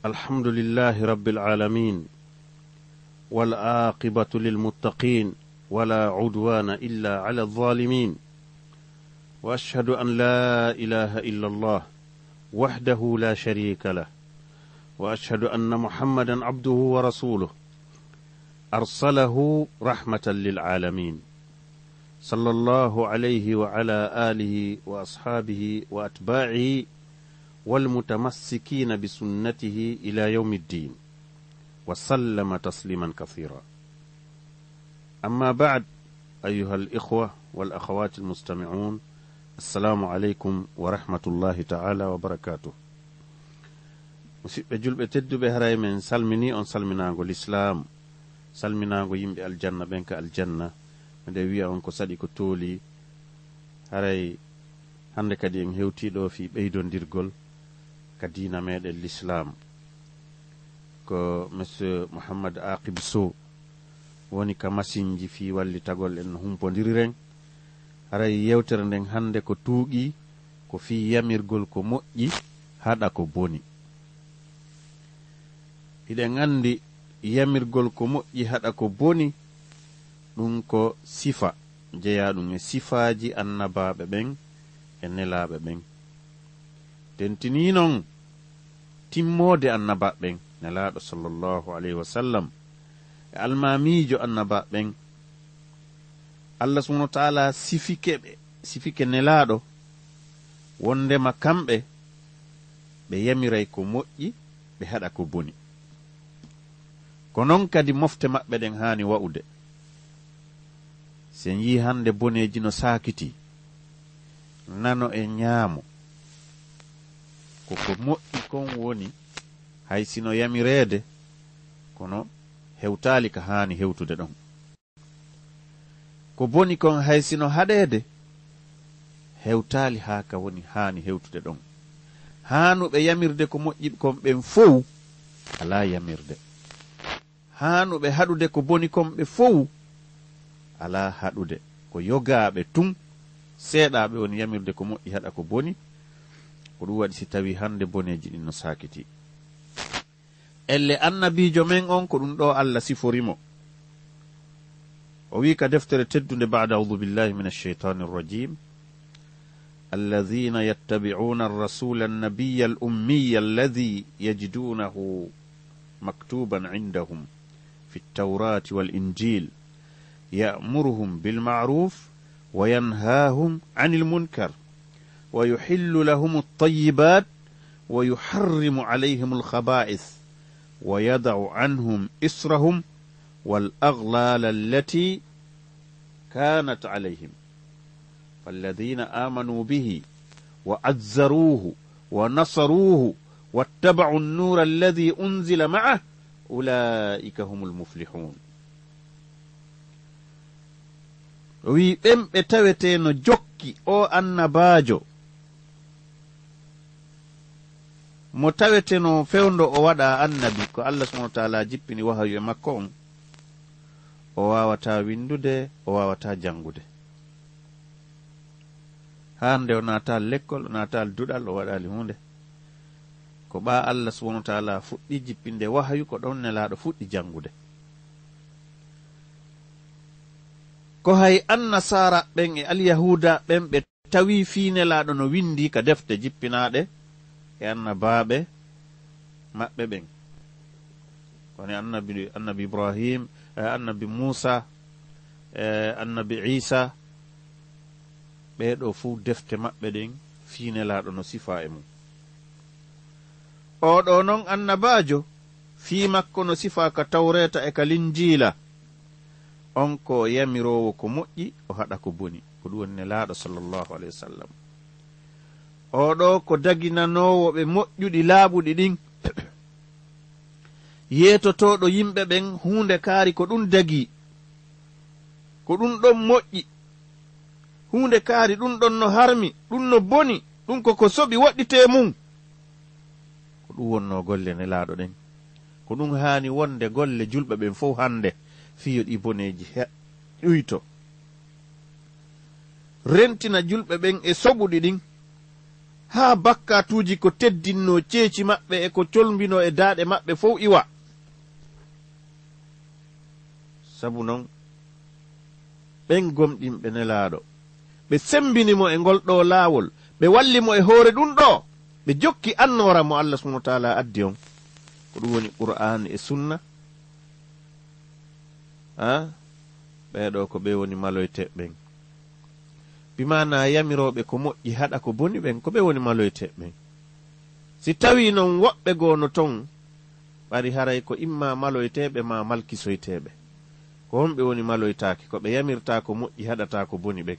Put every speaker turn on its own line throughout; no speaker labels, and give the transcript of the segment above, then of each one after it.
الحمد لله رب العالمين والعاقبة للمتقين ولا عدوان إلا على الظالمين وأشهد أن لا إله إلا الله وحده لا شريك له وأشهد أن محمدا عبده ورسوله أرسله رحمة للعالمين صلى الله عليه وعلى آله وأصحابه وأتباعه والمتمسكين بسنته إلى يوم الدين وسلم تسليما كثيرا. أما بعد، أيها الإخوة والأخوات المستمعون، السلام عليكم ورحمة الله تعالى وبركاته. مسيب جلب تدو بهراي من سلمني أن سلمناغو الإسلام، سلمناغو يمبي الجنة بينك الجنة مدوية أنكو صديق تولي هراي hande kadi en hewtiɗo fi ɓeydondirgol ka dina meɗen l'islam ko monsieur Mouhammad Aqib Sow woni ka masinji fi wallitagol en humpodiriren. haray yewtere nden hande ko tuuqi ko fi yamirgol ko moƴƴi haɗa ko boni. iɗen andi yamirgol ko moƴƴi haɗa ko boni ɗum ko sifa jeeyaɗum e sifaji annabaɓe ɓen e nelaɓe ɓen. tentini non timmode annabaɓe ɓen nelaɗo sallllahu alayhi wa sallam e almamijo annabaɓe ɓen. allah subhanahu wa taala sifike nelaɗo wondema kamɓe ɓe yamiray ko moƴƴi ɓe haɗa ko boni. ko non kadi mofte maɓɓe ɗen hani wa'ude. sen yi hande boneji no sakiti, nano e ñaamo koko moƴƴi kon woni hay sino yamirede kono hewtali ka haani hewtude ɗon. ko boni kon hay sino haɗede hewtali ha ka woni haani hewtude ɗon. haanuɓe yamirde ko moƴƴi kon ɓen fow ala yamirde, haanuɓe haɗude ko boni kon ɓe fow ala haɗude. ko yogaɓe tun seeɗaɓe woni yamirde ko moƴƴi haɗa ko boni. ko ɗum waɗi si tawi hande boneji ɗin no sakiti. elle annabijo men on ko ɗum ɗo allah siforimo. o wi ka deftere teddude ba'da a'udhu billahi min ash-shaytani ar-rajim alladhina yattabi'una ar-rasula an-nabiyya al-ummiyya alladhi yajidunahu maktuban 'indahum fi at-taurati wal-injil ya'muruhum bil ma'ruf وينهاهم عن المنكر ويحل لهم الطيبات ويحرم عليهم الخبائث ويضع عنهم إسرهم والأغلال التي كانت عليهم فالذين آمنوا به وعزروه ونصروه واتبعوا النور الذي أنزل معه أولئك هم المفلحون. wi ɓemɓe tawete no jokki o annabajo mo tawete no fewndo o waɗa annabi ko allah subhanahu wa taala jippini wahayu e makko on, o wawata windude, o wawata jangude. hande o natal lekkol, o natal duɗal, o waɗali hunde ko ɓa allah subhanahu wa taala fuɗɗi jippinde wahayu ko ɗon nelaɗo fuɗɗi jangude. ko hay annasara ɓen e alyahuda ɓen ɓe tawi fiinelaɗo no windi ka defte jippinaɗe e annabaɓe maɓɓe ɓen koni annabi ibrahim annabi musa annabi isa ɓeɗo fuu defte maɓɓe ɗen fiinelaɗo no sifa e mum. oɗo noon annabajo fii makko no sifa ka tawreta e ka linjila on ko yamirowo ko moƴƴi o haɗa ko boni. ko ɗum woni nelaɗo sallllahu alayhi wa sallam. oɗo ko daginanowo ɓe moƴƴuɗi laaɓuɗi ɗin yeetotoɗo yimɓe ɓen hunde kaari ko ɗum dagi, ko ɗum ɗon moƴƴi, hunde kaari ɗum ɗon no harmi, ɗum no boni, ɗum koko soɓi waɗɗite mum. ko ɗum wonno golle nelaɗo ɗen. ko ɗum haani wonde golle julɓe ɓen fof hande fiyo ɗi boneji ƴuyto rentina julɓe ɓen e soɓuɗi ɗin haa bakkatuuji ko teddinno ceeci maɓɓe e ko colmbino e daaɗe maɓɓe fof iwa. Sabu noon ɓen gomɗinɓe nelaaɗo ɓe sembinimo e ngol ɗo laawol, ɓe walli mo e hoore ɗum ɗo, ɓe jokki annora mo Allah subhanahu wa taala addi on, ko ɗum woni qur'an e sunna. Ɓeeɗo ko ɓe woni maloyteɓɓen, bimana yamiroɓe ko moƴƴi haɗa ko boni ɓen, ko ɓe woni maloyteɓɓen. Si tawi noon woɓɓe goono ton ɓari haray ko imma maloyteɓe ma malkisoyteɓe, ko honɓe woni maloytaake, ko ɓe yamirta ko moƴƴi haɗata ko boni ɓen.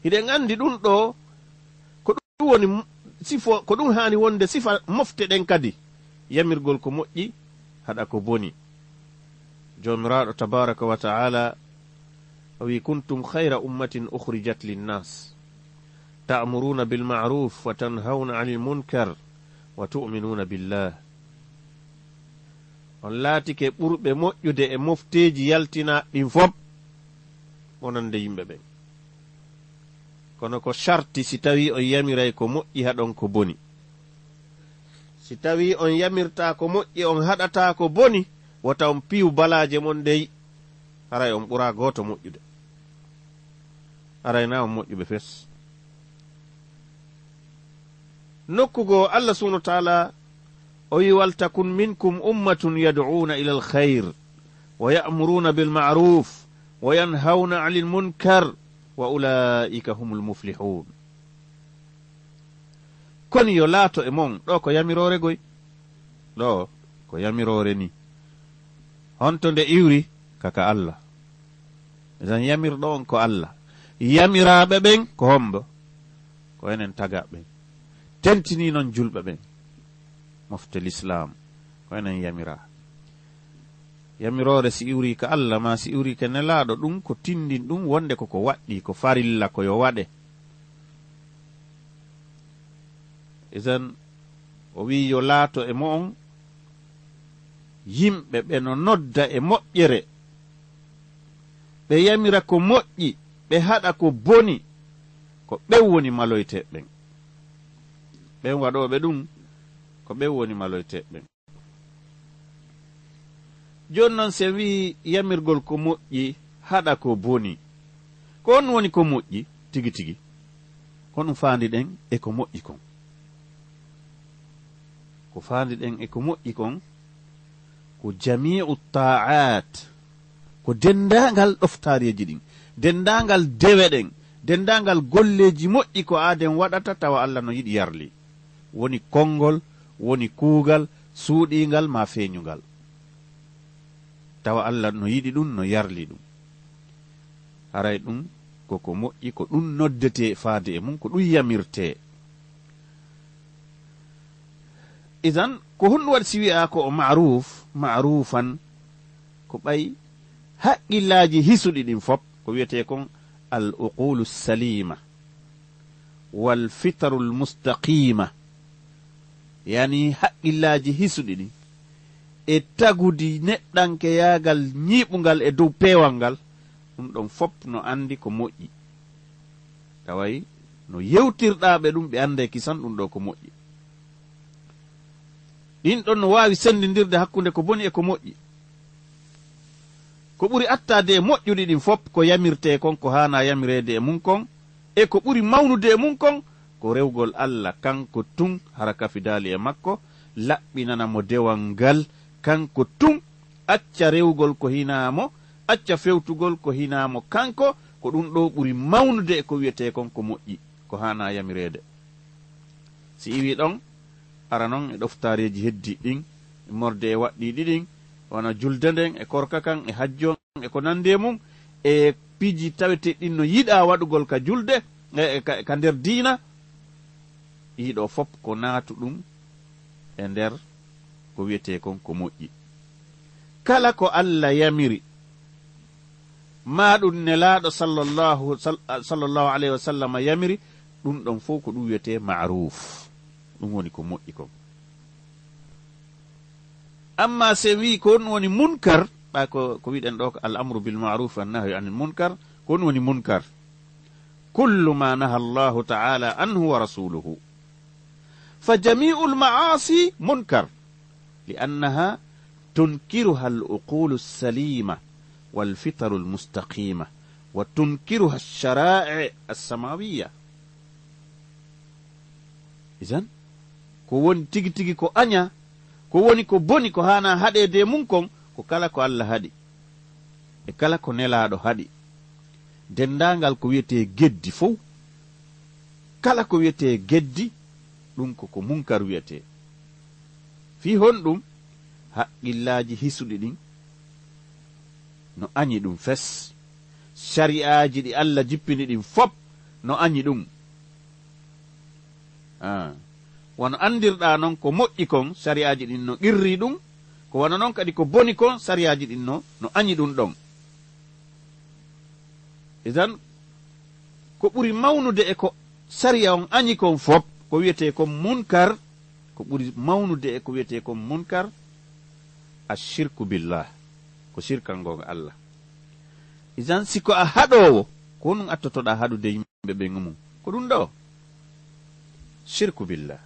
hiɗen andi ɗum ɗo ko ɗum woni sifo, ko ɗum hani wonde sifa mofte ɗen kadi, yamirgol ko moƴƴi haɗa ko boni. jomiraɗo tabaraka wa ta'ala wi kuntum khayra ummatin ukhrijat linnas ta'muruna bilma'ruf wa tanhawna 'anil munkar wa tu'minuna billah. on laatike ɓurɓe moƴƴude e mofteji yaltina ɗin fop wonande yimɓe ɓen, kono ko sharti si tawi on yamiray ko moƴƴi haɗon ko boni. si tawi on yamirta ko moƴƴi on haɗata ko boni, wota on piiw balaje mon dey, haray on ɓura gooto moƴƴude, arayna on moƴƴuɓe fes. nokkugo Allah subhanahu wa ta'ala o wi waltakun minkum ummatun yad'una ila alkhayr wa ya'muruna bilma'ruf wa yanhawna 'anil munkar wa ulaika humul muflihun. koni yo laato e mon ɗo ko yamirore goy, ɗo ko yamirore ni honto nde iwri kaka Allah. jan yamirɗo on ko Allah, yamiraɓe ɓen ko hombo, ko enen tagaɓe tentini noon julɓe ɓen mofte l'islam, ko enen yamira. yamirore si iwri ka Allah ma si iwri ke nelaɗo, ɗum ko tindin ɗum wonde koko waɗɗi, ko farilla ko yo waɗe. isan o wi yo laato e mo on yimɓe ɓe no nodda e moƴƴere, ɓe yamira ko moƴƴi, ɓe haɗa ko boni, ko ɓen woni maloyteɓɓen. ɓen waɗoɓe ɗum ko ɓen woni maloyteɓɓen. joni noon se wi yamirgol ko moƴƴi haɗa ko boni, ko on woni ko moƴƴi tigi tigi, ko ɗum faandi ɗen e ko moƴƴi kon. ko faandi ɗen e ko moƴƴi kon ko jami'u ta'at, ko dendangal ɗoftareji ɗin, dendangal dewe ɗen, dendangal golleji moƴƴi ko aaden waɗata tawa Allah no yiɗi yarli, woni konngol, woni kuugal, suuɗingal ma feeñugal, tawa Allah no yiɗi ɗum, no yarli ɗum. haray ɗum koko moƴƴi, ko ɗum noddete faade e mum, ko ɗum yamirte. idan ko honɗum waɗi si wi'a ko o ma'rufan, ko ɓay haqqillaji hisuɗi ɗin fop, ko wiyete kon al uqulu salima wal fitaru l mustaqima, yani haqqillaji hisuɗi ɗin e tagudi neɗɗanke yaagal ñiiɓugal e dow peewal ngal, ɗum ɗon fop no andi ko moƴƴi, taway no yewtirɗaɓe ɗum ɓe ande kisan ɗum ɗo ko moƴƴi. ɗin ɗon no waawi sendindirde hakkunde ko boni e ko moƴƴi. ko ɓuri attade e moƴƴuɗi ɗin fop ko yamirte kon, ko hana yamirede e mum kon, e ko ɓuri mawnude e mum kon ko rewgol Allah, kanko tun hara kafidali e makko, laɓɓinana mo dewal ngal, kanko tun acca rewgol ko hinamo, acca fewtugol ko hinamo kanko, ko ɗum ɗo ɓuri mawnude e ko wiyete kon ko moƴƴi, ko hana yamirede. si iwi ɗon ara noon e ɗoftareji heddi ɗin, morde e waɗɗi ɗiɗin, wona julde nden e korka kan e hajjo e ko nandi e mum, e piiji tawete ɗin no yiɗa waɗugol ka julde ka nder diina, ɗiɗo fop ko naatu ɗum e nder ko wiyete kon ko moƴƴi. kala ko Allah yamiri ma ɗum nelaɗo sallallahu alayhi wa sallam yamiri, ɗum ɗon fof ko ɗum wiyete ma'ruf, ɗum woni ko moƴƴi kon. amma se wi ko ɗum woni munkar, ɓa ko wiɗen ɗo ko al amru bil ma'ruf wan nahyu anil munkar, ko ɗum woni munkar, كل ما نهى الله تعالى عنه ورسوله. فجميع المعاصي منكر لأنها تنكرها العقول السليمة والفطر المستقيمة وتنكرها الشرائع السماوية. إذن كون تيجي تيجي كو أنيا كوني كو بوني كو هانا هادي دي منكم كو كالا كو الله هادي e kala ko nelaɗo haɗi. Dendangal ko wiyete geddi fof, kala ko wiyete geddi ɗum koko munkar wiyete. Fi honɗum haqqillaji hisuɗi ɗin no añi ɗum fes, shari'aji ɗi Allah jippini ɗin fop no añi ɗum. Wono andirɗa non ko moƴƴi kon shari'aji ɗin no qirri ɗum, ko wona non kadi ko boni kon shari'aji ɗin no añi ɗum ɗon. Idan ko ɓuri mawnude e ko sariya on añi kon fop ko wiyete kon munkar, ko ɓuri mawnude e ko wiyete kon munkar ashirku billah, ko shirkango Allah. Idan siko a haɗowo ko nun attotoɗa haɗude yimɓe ɓe mum ko ɗum ɗo shirku billah.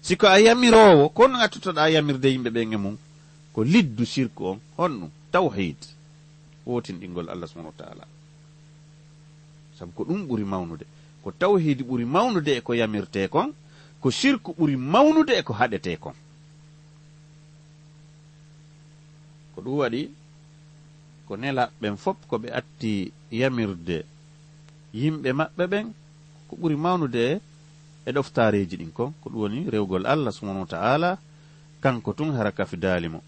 Siko a yamirowo ko nun attotoɗa yamirde yimɓe ɓe mum ko liddu shirku on honɗum tawhid, wotinɗingol Allah subhanahu wa ta'ala. Sabu ko ɗum ɓuri mawnude, ko tawhidi ɓuri mawnude e ko yamirte kon, ko shirku ɓuri mawnude e ko haɗete kon. Ko ɗum waɗi ko nelaɓɓen fop ko ɓe atti yamirde yimɓe maɓɓe ɓen ko ɓuri mawnude e ɗoftareji ɗin kon, ko ɗum woni rewgol Allah subhanahu wa ta'ala kanko tun hara kafidali mo.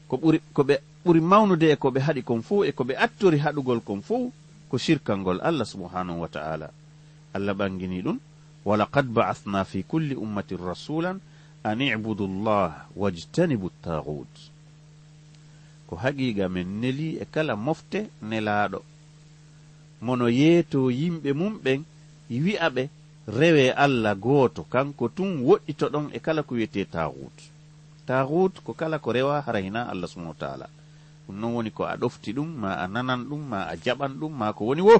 Ko ɓe ɓuri mawnude e ko ɓe haɗi kon fuu e ko ɓe attori haɗugol kon fuu ko shirkangol Allah subhanahu wa ta'ala. Allah ɓangini ɗum walaqad ba'athna fi kulli ummatin rasulan an i'budu llah wajtanibu taghut. Ko haqiqa men neli e kala mofte nelaɗo mono yeeto yimɓe mum ɓen wi'a ɓe rewe Allah gooto kanko tun woɗɗito ɗon e kala ko wiyete taghut. Taghut ko kala ko rewa harayna Allah subhanahu wa ta'ala. Ɗum non woni ko a ɗofti ɗum, ma a nanan ɗum, ma a jaɓan ɗum, ma ko woni wo.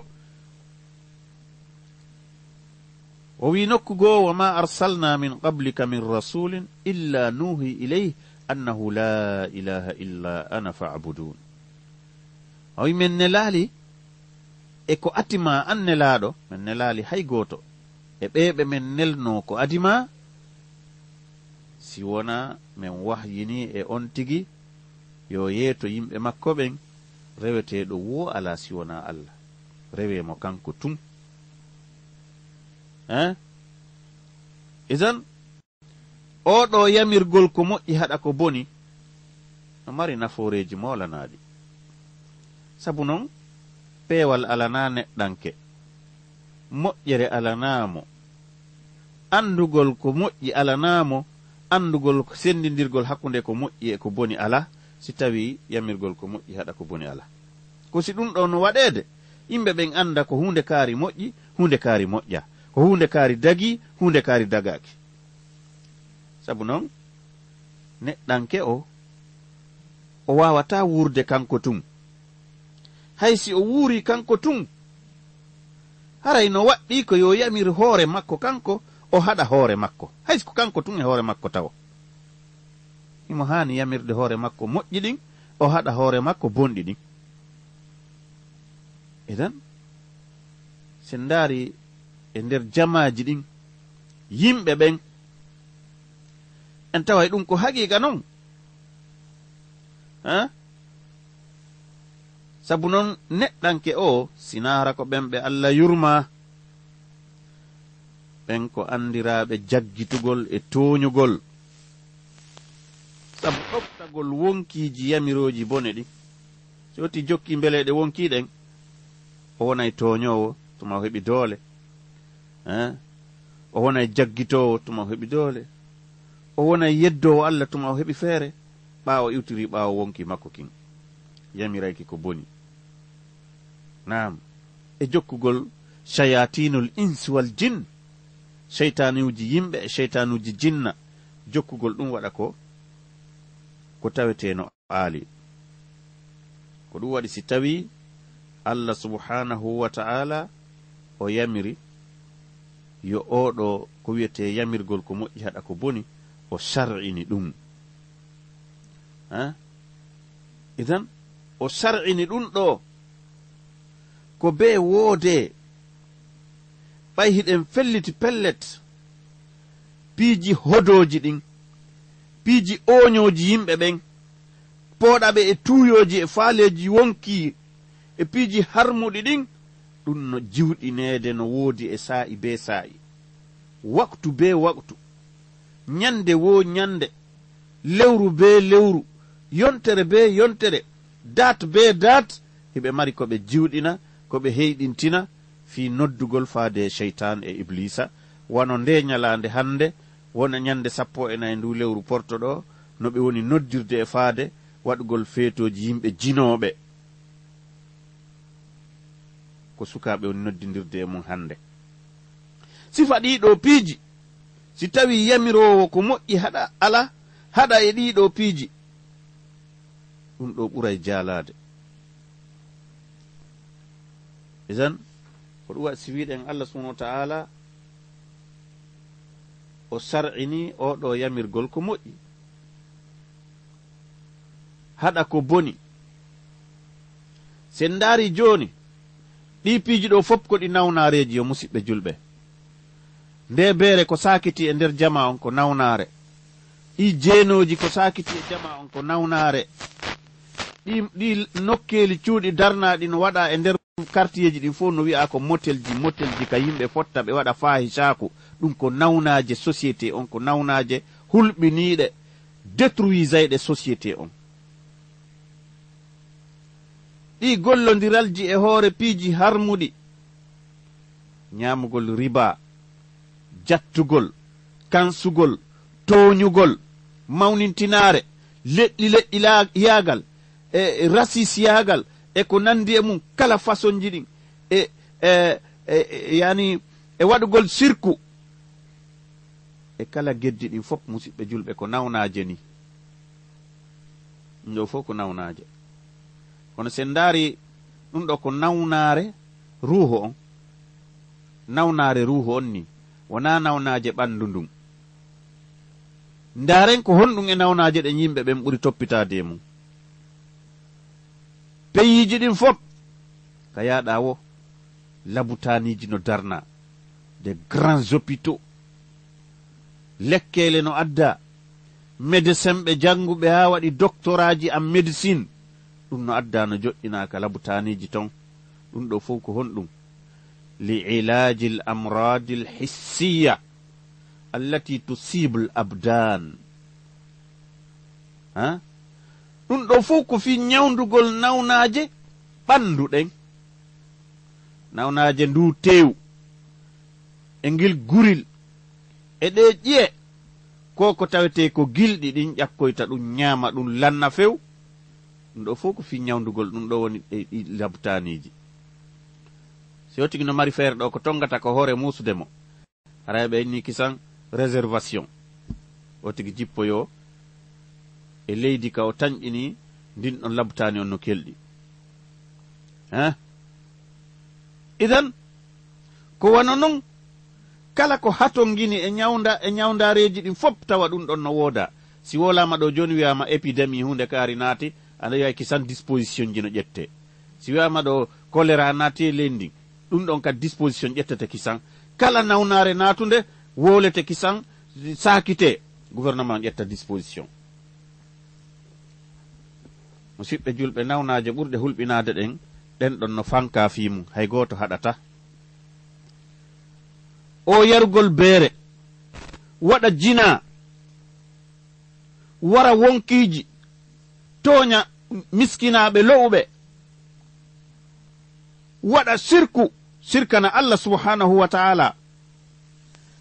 O wi nokkugo wa ma arsalna min qablika min rasulin illa nuhi ilayhi annahu la ilaha illa ana fa'budun. O wi men nelali e ko atima an nelaɗo, men nelali hay goto e ɓeɓe men nelno ko adima si wona men wahyini e on tigi yo yeeto yimɓe makko ɓen reweteɗo wo ala si wona Allah, rewe mo kanko tun. Idan oɗo yamirgol ko moƴƴi haɗa ko boni no mari nafooreji molanaɗi. Sabu non peewal alana neɗɗanke, moƴƴere alanamo, andugol ko moƴƴi alanamo, andugol ko sendidirgol hakkunde ko moƴƴi e ko boni ala, si tawi yamirgol ko moƴƴi haɗa ko boni ala. Ko si ɗum ɗo no waɗede yimɓe ɓen anda ko hunde kaari moƴƴi, hunde kaari moƴƴa, ko hunde kaari dagi, hunde kaari dagaki. Sabu noon neɗɗanke o wawata wurde kanko tun. Hay si o wuuri kanko tun haray no waɗɗi ko yo yamir hoore makko kanko o haɗa hoore makko, hay ko kanko tun e hoore makko tawa imo hani yamirde hoore makko moƴƴi ɗin o haɗa hoore makko bonɗi ɗin. Edan sen daari e nder jamaji ɗin yimɓe ɓen en taway ɗum ko haqiqa non. Sabu noon neɗɗanke o sinara ko ɓen ɓe Allah yurma, ɓen ko andiraɓe jaggitugol e toñugol. Sabu ɗoftagol wonkiji yamiroji bone ɗi so woti jokki mbeleɗe wonkiɗen o wonay toñowo tuma o heɓi doole, o wonay jaggitowo tuma o heɓi doole, o wonay yeddowo Allah tuma o heɓi feere, ɓaawo iwtiri ɓaawo wonki makko kin yamirayki ko boni. Naam, e jokkugol shayatinul insi wal jin, sheytanuji yimɓe e sheytanuji jinna, jokkugol ɗum waɗa ko taweteno aali. Ko ɗum waɗi si tawi Allah subhanahu wa ta'ala o yamiri yo oɗo ko wiyete yamirgol ko moƴƴi haɗa ko boni o shar'ini ɗum. Idan o shar'ini ɗum ɗo ko be woode ɓay hiɗen felliti pellet piiji hodoji ɗin, piiji oñoji yimɓe ɓen, pooɗaɓe e tuuyoji e faaleji wonki e piiji harmuɗi ɗin, ɗum no jiwɗineede no woodi e saa'i be saa'i, waktu be waktu, nyande wo nyande, lewru be lewru, yontere be yontere, dat be dat, hiɓe mari ko ɓe jiwɗina, ko ɓe heyɗintina fi noddugol faade cheytan e iblisa. Wano nde nyalande hande wona nyande 14 ndu lewru porto ɗo, no ɓe woni noddirde e faade waɗugol feetoji yimɓe jinoɓe, ko sukaɓe woni noddidirde e mum hande. Sifa ɗiɗo piiji si tawi yamirowo ko moƴƴi haɗa ala haɗa e ɗiɗo piiji, ɗum ɗo ɓuray jaalade. Idan ko ɗum waɗi si wiɗen Allah subhanahu wa ta'ala o sar'ini oɗo yamirgol ko moƴƴi haɗa ko boni. Sen ndaari joni ɗi piiji ɗo fof ko ɗi nawnareji yo musidɓe julɓe. Nde beere ko sakiti e nder jama on ko nawnare, ɗi jeenoji ko sakiti e jama on ko nawnare, ɗi nokkeli cuuɗi darnaɗi no waɗa e nder quartieji ɗin fof no wi'a ko motelji ka yimɓe fotta ɓe waɗa fahisaku, ɗum ko nawnaje société on, ko nawnaje hulɓiniɗe détruisayɗe société on. ɗi gollodiralji e hoore piiji harmuɗi, ñamugol riba, jattugol, kansugol, toñugol, mawnintinare, leƴƴi yagal, e rasis yagal, e ko nandi e mum kala façon ji ɗin, yani e waɗugol sirku e kala geddi ɗin fof musidɓe julɓe ko nawnaje ni. ɗum ɗo fof ko nawnaje. kono sen ndaari ɗum ɗo ko nawnare ruuhu on, nawnare ruuhu on ni wona nawnaje ɓandu ndun. ndaren ko honɗum e nawnaje ɗen yimɓe ɓen ɓuri toppitade mum. peyiji ɗin fof ka yaɗa wo labutaniji no darna, de grands hôpitaux, lekkele no adda, médecin ɓe janguɓe ha waɗi doctoraji en médecine, ɗum no adda no joƴƴinaka labutaniji ton. ɗum ɗo fof ko honɗum li ilaji l amradi l hissiya allati tusibu l abdan. ɗum ɗo fof ko fi nyawdugol nawnaje ɓandu ɗen, nawnaje ndu tew e ngil guril e ɗe ƴiye, ko tawete ko gilɗi ɗin ƴakkoyta ɗum ñaama ɗum lanna few. ɗum ɗo fof ko fi nyawdugol, ɗum ɗo woni ɗi labutaniji. si o tigi no mari feere ɗo ko tongata ko hoore musude mo, araɓe inni kisan réservation, o tigi jippoyo e leydi ka o tañƴini ndin ɗon labtani on no kelɗi. idan ko wano non kala ko haton gini e ñawdareji ɗin fof tawa ɗum ɗon no wooda. si wolama ɗo joni wiyama épidémie hunde kaari naati, aɗa wiya kisan disposition ji no ƴette. si wiyama ɗo choléra naati e leydi, ɗum ɗon kadi disposition ƴettete kisan. kala nawnare natunde wolete kisan, sakite gouvernement ƴetta disposition. musidɓe julɓe, nawnaje ɓurɗe hulɓinade ɗen ɗon no fanka fimum, hay goto haɗata. o yarugol beere, waɗa jina, wara wonkiji, toña miskinaɓe lo'uɓe, waɗa sirkana Allah subhanahu wa ta'ala,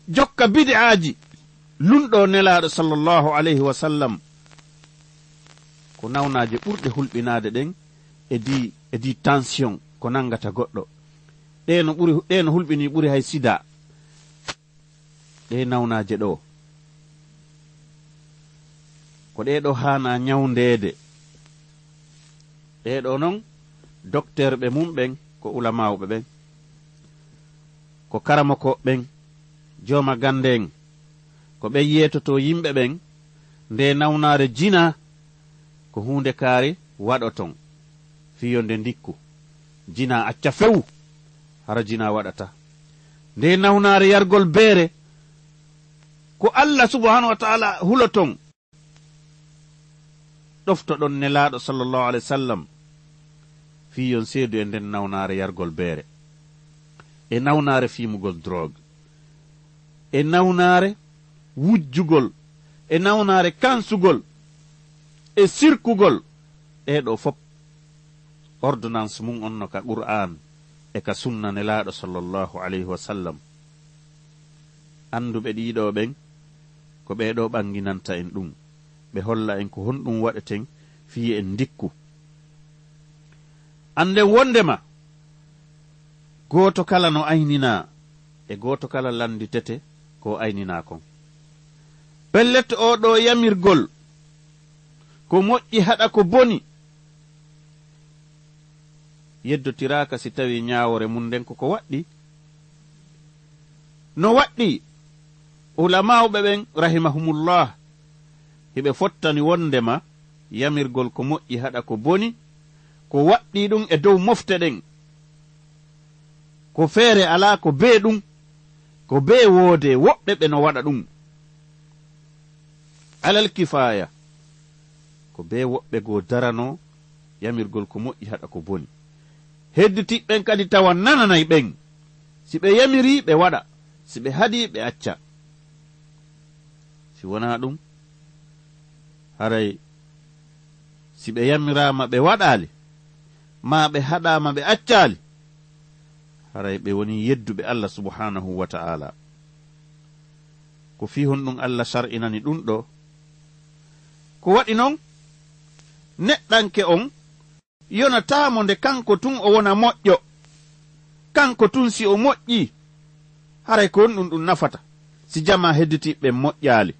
jokka bid'aji, lunɗo nelaɗo sallallahu alayhi wa sallam, ko nawnaje ɓurɗe hulɓinade ɗen e di tension ko nangata goɗɗo. ɗe no hulɓini ɓuri hay sida, ɗe nawnaje ɗo ko ɗeɗo hana nyawndede. ɗeɗo noon docteur ɓe mum ɓen ko ulamawɓe ɓen ko karamoko ɓen jooma gande en ko ɓe yetoto yimɓe ɓen nde nawnare jina ko hunde kaari waɗoton fiyonde ndikku jina acca fewu hara jina waɗata nde nawnare yargol beere ko Allah subhanahu wa ta'ala huloton ɗoftoɗon nelaɗo sallallahu alaihi wasallam fiyon seedu e nden nawnare yargol beere e nawnare fimugol drogue e nawnare wujjugol e nawnare kansugol e sirkugol ɗeɗo fop ordonnance mum onno ka qur'an e ka sunna nelaɗo sallallahu alaihi wasallam anduɓe ɗiɗo ɓen ko ɓeɗo ɓanginanta en ɗum ɓe holla en ko honɗum waɗeten fiye en ndikku anden wondema goto kala no aynina e goto kala landitete ko aynina kon pellet oɗo yamirgol ko moƴƴi haɗa ko boni yeddotiraka si tawi ñawore mum nden koko waɗɗi no waɗɗi ulama'uɓe ɓen rahimahumullah hiɓe fottani wondema yamirgol ko moƴƴi haɗa ko boni ko waɗɗi ɗum e dow mofte ɗen ko feere ala ko bee ɗum ko bee woode woɓɓe ɓe no waɗa ɗum alal kifaya ko bee woɓɓe goo darano yamirgol ko moƴƴi haɗa ko boni hedditiɓɓen kadi tawa nananay ɓen si ɓe yamiri ɓe waɗa si ɓe haɗi ɓe acca si wona ɗum haray si ɓe yamirama ɓe waɗali ma ɓe haɗama ɓe accali haray ɓe woni yedduɓe Allah subhanahu wa ta'ala ko fi hon ɗum Allah shar'inani ɗum ɗo ko waɗi noon neɗɗanke on yonatamo nde kanko tun o wona moƴƴo kanko tun si o moƴƴi haray ko on ɗum nafata si jama hedditiɓe moƴƴali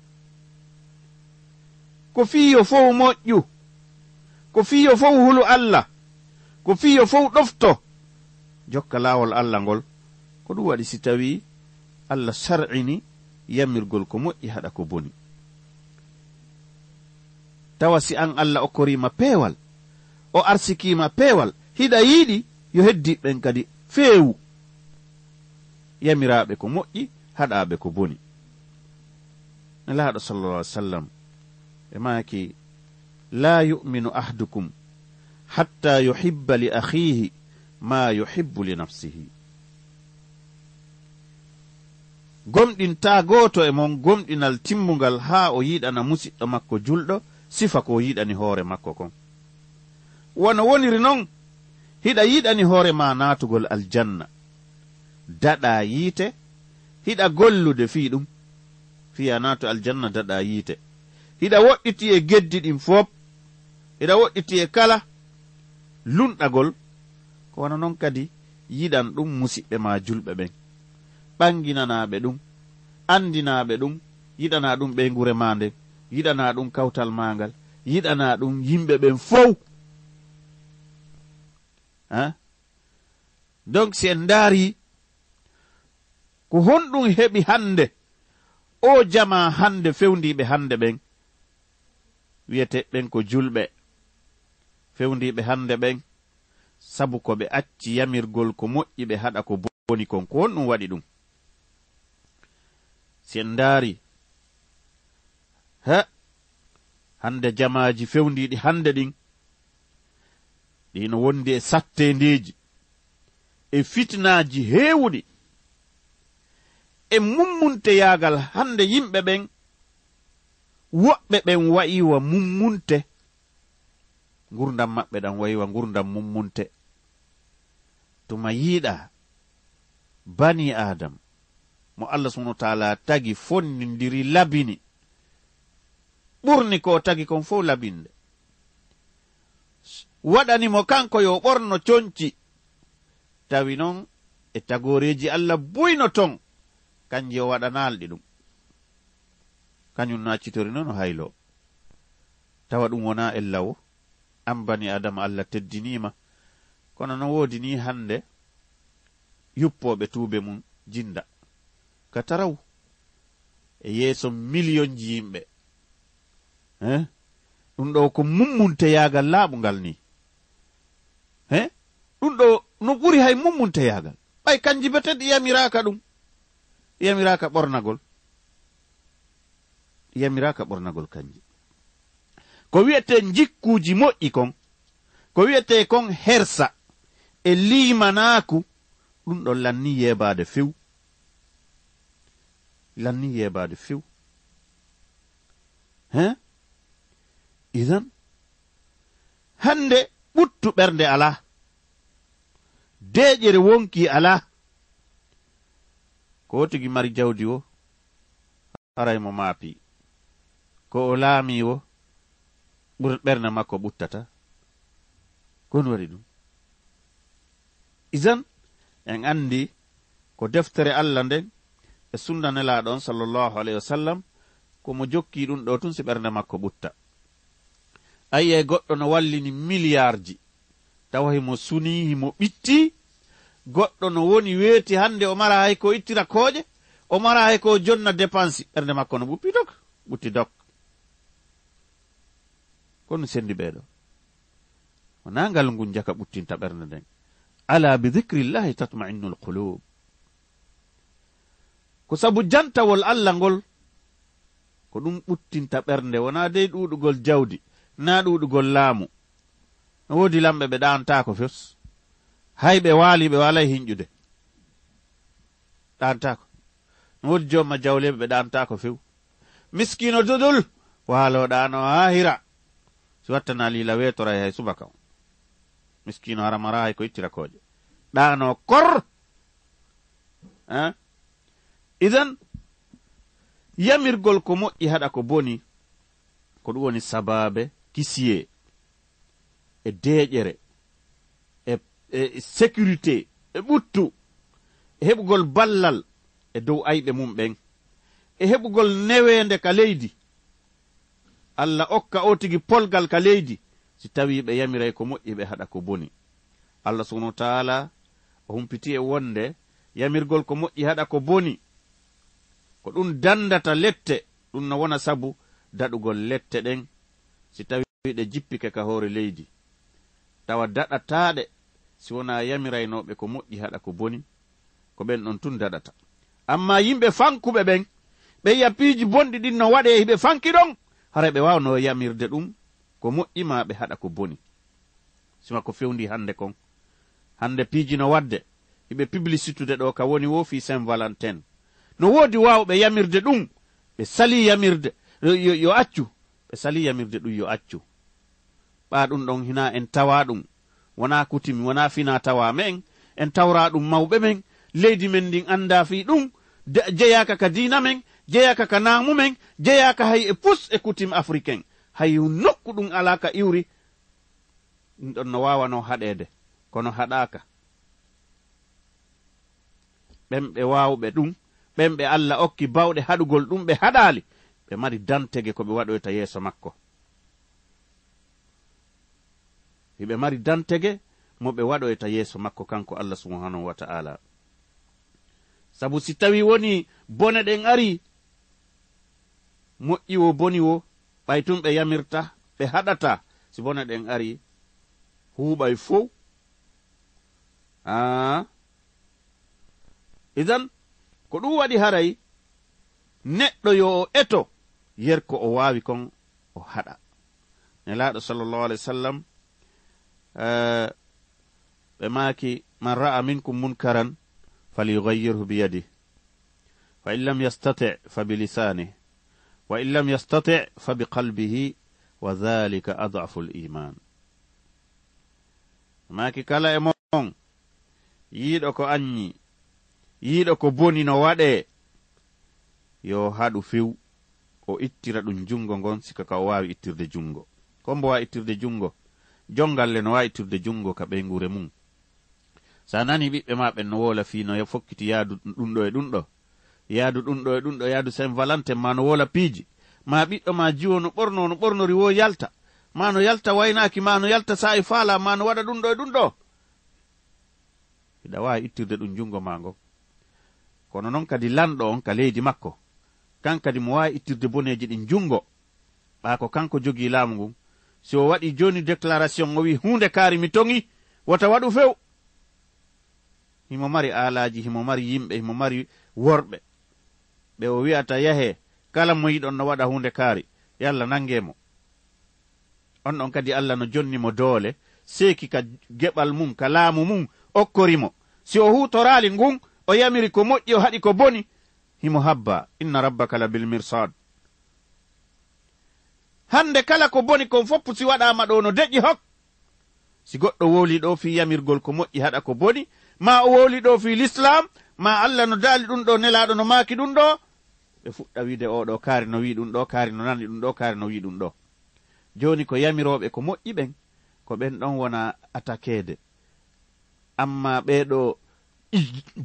ko fiyo fof moƴƴu ko fiyo fof hulu Allah ko fiyo fof ɗofto jokka laawol Allah ngol ko ɗum waɗi si tawi Allah shar'ini yamirgol ko moƴƴi haɗa ko boni tawa si an Allah okkorima peewal o arsikima peewal hiɗa yiɗi yo heddiɓen kadi feewu yamiraɓe ko moƴƴi haɗaɓe ko boni nelaɗo sallallahu alaihi wasallam e maki la yu'minu ahdukum hatta yuhibba li akhihi ma yuhibbu li nafsihi gomɗinta goto e mon gomɗinal timmugal ha o yiɗana musidɗo makko julɗo sifa ko yiɗani hoore makko kon wono woniri noon hiɗa yiɗani hoore ma natugol aljanna daɗa yiite hiɗa gollude fi ɗum fiya nato aljanna daɗa yiite hiɗa woɗɗiti e geddi ɗin fof hiɗa woɗɗiti e kala lunɗagol ko wana noon kadi yiɗan ɗum musiɓɓe ma julɓe ɓen ɓanginanaɓe ɗum andinaɓe ɗum yiɗana ɗum ɓe gure ma nden yiɗana ɗum kawtal magal yiɗana ɗum yimɓe ɓen fof donc si en daari ko honɗum heɓi hande o jama hande fewndiɓe hande ɓen wiyete ɓen ko julɓe fewndiɓe hande ɓen sabu ko ɓe acci yamirgol ko moƴƴi ɓe haɗa ko boni kon ko honɗum waɗi ɗum si en daari hande jamaji fewndiɗi hande ɗin ɗino wondi e sattendeji e fitnaji heewuɗi e mummunte yaagal hande yimɓe ɓen woɓɓe ɓen wayiwa mummunte gurdam maɓɓe ɗan wayiwa gurdam mummunte tuma yiiɗa bani adam mo Allah subhanahu wa ta'ala tagi fonnindiri labini ɓurni ko tagi kon fof labinde waɗanimo kanko yo ɓorno conci tawi noon e tagoreji Allah buyno ton kanji o waɗanalɗi ɗum kañum naccitori noon o haylo tawa ɗum wona e law an bani adama Allah teddinima kono no woodi ni hande yuppoɓe tuube mum jinda ka taraw e yeeso million ji yimɓe ɗum ɗo ko mummunteyagal laaɓungal ni ɗum ɗo no ɓuri hay mummunteyagal ɓay kanji betet yamiraka ɗum yamiraka ɓornagol kanji ko wi'ete jikkuji moƴƴi kon ko wi'ete kon hersa e limanaku ɗum ɗon lanni yebaade few idan hande ɓuttu ɓernde ala deƴere wonki ala ko tigi mari jawdi o haray mo maapi ko o laami o ɓernde makko ɓuttata kon waɗi ɗum idan en andi ko deftere Allah nden e sunna nelaɗon sallllahu alayhi wa sallam komo jokki ɗum ɗo tun si ɓernde makko ɓutta ayiye goɗɗo no wallini milliardji tawa himo suni himo ɓitti goɗɗo no woni weeti hande o mara hay ko ittira kooƴe o mara hay ko jonna dépense ɓernde makko no ɓutti dok kono sendi ɓeeɗo wona ngal ngun jaka ɓuttinta ɓernde nden ala bi dhicrillahi tatma'innu alqulub ko sabu jantawol Allah ngol ko ɗum ɓuttinta ɓernde wona dey ɗuɗugol jawdi na ɗuɗugol laamu no woodi lamɓe ɓe ɗantako fes hay ɓe waali ɓe walay hinƴude ɗantako no woodi jomma jawleɓe ɓe ɗantako few miskino dudul waaloɗano ha hira si wattana lila weetoray hay subaka miskino hara mara hay ko ittira kooƴe ɗano kor idan yamirgol ko moƴƴi haɗa ko boni ko ɗum woni sababe kisiye e deƴere e sécurité e ɓuttu e heɓugol ballal e dow ayɓe mum ɓen e heɓugol newende ka leydi Allah okka o tigi polgal ka leydi si tawi ɓe yamiray ko moƴƴi ɓe haɗa ko boni Allah subhanahu wa ta'ala o humpiti e wonde yamirgol ko moƴƴi haɗa ko boni ko ɗum dandata lette ɗum no wona sabu daɗugol lette ɗen si tawi ɗe jippike ka hoore leydi tawa daɗataɗe si wona yamiraynoɓe ko moƴƴi haɗa ko boni ko ɓen ɗon tun daɗata amma yimɓe fankuɓe ɓen ɓe yappiji bonɗi ɗin no waɗe hiɓe fanki ɗon hara ɓe wawno yamirde ɗum ko moƴƴi ma ɓe haɗa ko boni sima ko fewndi hande kon hande piiji no wadde hiɓe publicitude ɗo ka woni wofi Saint Valentin no woodi wawɓe yamirde ɗum ɓe sali yamirde yo accu ɓe sali yamirde ɗum yo accu ɓa ɗum ɗon hina en tawa ɗum wona kutimi wona fina tawa men en tawra ɗum mawɓe men leydi men ndin anda fi ɗum jeyaka ka dina men jeyaka ka naamu men jeyaka hay e pus e kutim africain hay nokku ɗum alaka iwri ɗum ɗon no wawano haɗede kono haɗaka ɓen ɓe wawɓe ɗum ɓen ɓe Allah okki bawɗe haɗugol ɗum ɓe haɗali ɓe mari dantege ko ɓe waɗoyta yeeso makko hiɓe mari dantege mo ɓe waɗoyta yeeso makko kanko Allah subhanahu wa ta'ala sabu si tawi woni bone ɗen ari moƴƴi wo boni wo ɓay tun ɓe yamirta ɓe haɗata si bone ɗen ari huuɓay fow idan ko ɗum waɗi haray neɗɗo yo o eto yerko o waawi kon o haɗa nelaaɗo sallllahu alayhi wa sallam ɓe maaki man ra'a minkum munkaran falyughayyirhu biyadih fa in lam yastati' fa bilisanih wa in lam yastati' fa biqalbihi wa dhalika ad'afu al-iman maaki kala e mon yiiɗo ko anñi yiiɗo ko boni no waɗe yo haɗu few o ittira ɗum jungo ngon sika ka o wawi ittirde jungo kombo wawi ittirde jungo jongalle no wawi ittirde jungo ka ɓeygure mum sa nani ɓiɓɓe ma ɓen no wola fi no fokkiti yaadu ɗum ɗo e ɗum ɗo yaadu ɗum ɗo e ɗum ɗo yaadu Saint Valentin ma no wola piiji ma ɓiɗɗo ma jiwo no ɓornori wo yalta ma no yalta waynaki ma no yalta sa e faala ma no waɗa ɗum ɗo e ɗum ɗo hiɗa wawi ittirde ɗum jungo ma ngo kono noon kadi lanɗo on ka leydi makko, kan kadi mo wawi ittirde boneji ɗin jungo, ɓaako kanko jogi laamu ngun. si o waɗi joni déclaration o wi hunde kaari mi toŋi wota waɗu few, himo mari aalaji, himo mari yimɓe, himo mari worɓe ɓe o wi'ata yahe kala mo yiɗon no waɗa hunde kaari yalla nangemo. on ɗon kadi Allah no jonnimo doole seeki ka geɓal mum, ka laamu mum okkorimo. si o hutorali ngun o yamiri ko moƴƴi o haɗi ko boni, himo habba. inna rabbaka la bil mirsad. hande kala ko boni kon foppu si waɗama ɗo no deƴƴi hok. si goɗɗo wowli ɗo fi yamirgol ko moƴƴi haɗa ko boni, ma o wowli ɗo fi l'islam, ma Allah no daali ɗum ɗo, nelaɗo no maaki ɗum ɗo, ɓe fuɗɗa wiide oɗo kaari no wi ɗum ɗo, kaari no nani ɗum ɗo, kaari no wi ɗum ɗo. joni ko yamiroɓe ko moƴƴi ɓen ko ɓen ɗon wona atakede, amma ɓeɗo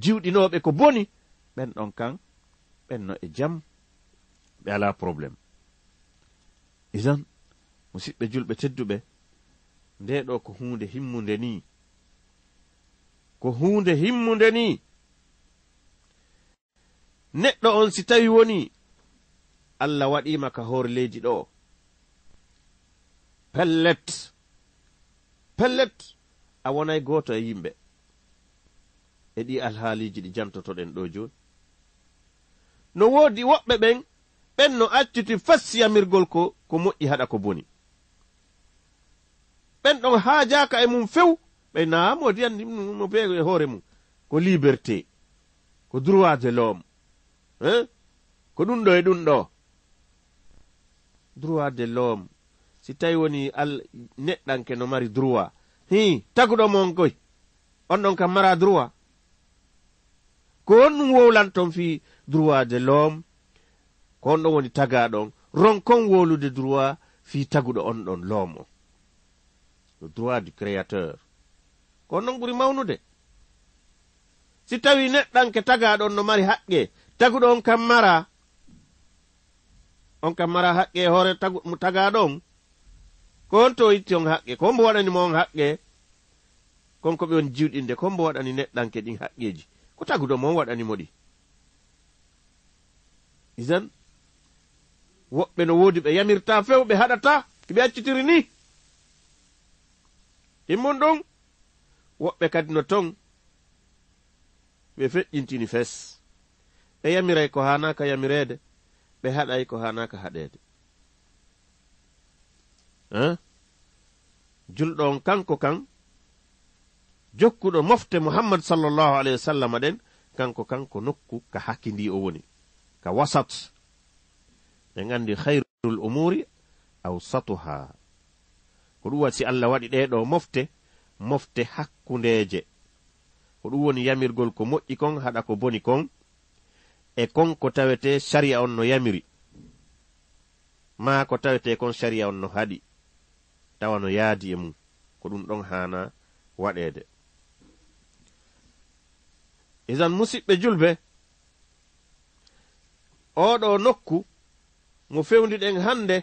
jiwɗinoɓe ko boni ɓen ɗon kan ɓenno e jam, ɓe ala probléme. isan musidɓe julɓe tedduɓe, nde ɗo ko hunde himmunde ni, ko hunde himmunde ni. neɗɗo on si tawi woni Allah waɗima ka hoore leydi ɗo pellet a wonay goto e yimɓe e ɗi alhaaliji ɗi jantotoɗen ɗo joni. no woodi woɓɓe ɓen no acciti fassiyamirgol ko moƴƴi haɗa ko boni, ɓen ɗon haajaka e mum few, ɓe naamodi andi mo be e hoore mum ko liberté, ko droit de l'homme, ko ɗum ɗo e ɗum ɗo. droit de l'homme si tawi woni neɗɗanke no mari droit, taguɗo mon koy on ɗon kam mara droit. ko on ɗum wowlanton fi droit de l'homme, ko on ɗon woni tagaɗon, ronkon wolude droit fi taguɗo on ɗon loomo, le droit du créateur, ko on ɗon ɓuri mawnude. si tawi neɗɗanke tagaɗon no mari haqqe, taguɗo on kam mara haqqe hoore tagaɗon, ko on to itti on haqqe, ko mbo waɗani mo on haqqe, konko ɓe on jiwɗinde, ko mbo waɗani neɗɗanke ɗin haqqeji, ko taguɗo mo on waɗani mo ɗi. isan woɓɓe no woodi ɓe yamirta few, ɓe haɗata ɓe accitiri ni immon ɗon. woɓɓe kadi no ton ɓe feƴƴintini fes, ɓe yamiray ko hanaka yamirede, ɓe haɗay ko hanaka haɗede. julɗo on kanko kan jokkuɗo mofte Muhammad sallallahu alayhi wa sallam ɗen, kanko kanko nokku ka hakkindi o woni, ka wasat. ɓe gandi hayrul umuri awsatuha, ko ɗum wasi Allah waɗi ɗeɗo mofte hakkundeje, ko ɗum woni yamirgol ko moƴƴi kon haɗa ko boni kon, e kon ko tawete sharia on no yamiri, ma ko tawete kon sharia on no haɗi, tawa no yaadi e mum, ko ɗum ɗon hana waɗede. isan musidɓe julɓe, oɗo nokku mo fewniɗen hande,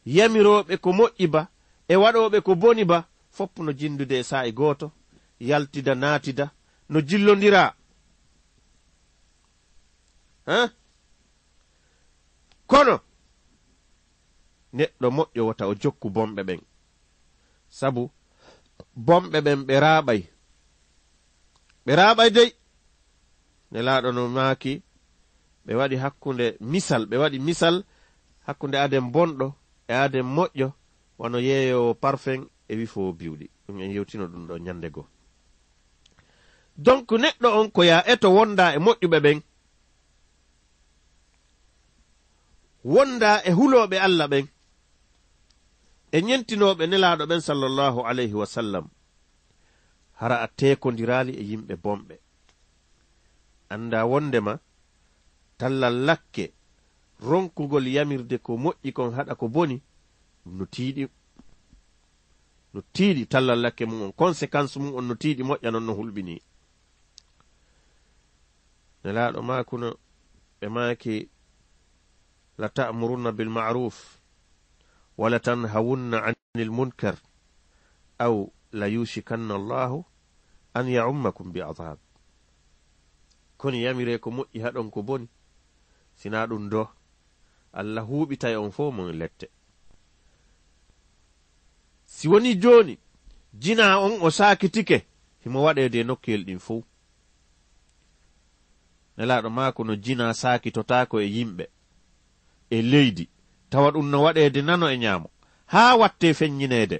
yamiroɓe ko moƴƴi ba e waɗoɓe ko boni ba, foppu no jindude e sa'i goto, yaltida naatida no jillodira. kono neɗɗo moƴƴo wata o jokku bomɓe ɓen, sabu bomɓe ɓen ɓe raɓay dey. nelaɗo no maaki ɓe waɗi misal hakkunde adem bonɗo e adem moƴƴo, wono yeeyo parfum e wifo biwɗi. ɗum en yewtino ɗum ɗo nyande go. donc neɗɗo on ko ya eto wonda e moƴƴuɓe ɓen, wonda e huloɓe Allah ɓen, e nyentinoɓe nelaɗo ɓen sallallahu alayhi wa sallam, hara a tekondirali e yimɓe bomɓe. anda wondema tallal lakke ronkugol yamirde ko moƴƴi kon haɗa ko boni, no tiiɗi tallal lakke mum on, conséquence mum on no tiiɗi, moƴƴa non no hulɓini. nelaɗo makuno ɓe maaki la ta'murunna bil ma'ruf wala tanhawunna 'anil munkar aw la yushikanna Allahu an ya'ummakum bi 'adhab. kono yamire ko moƴƴi haɗon ko boni sina ɗum do Allah huuɓitay on fo mon lette. Si woni joni jina on o sakitike himo waɗede nokkel ɗin fo. Nelaɗo maako no jina sakitotako e yimɓe e leydi tawa ɗum no waɗede nano e ñaamo haa watte feññinede.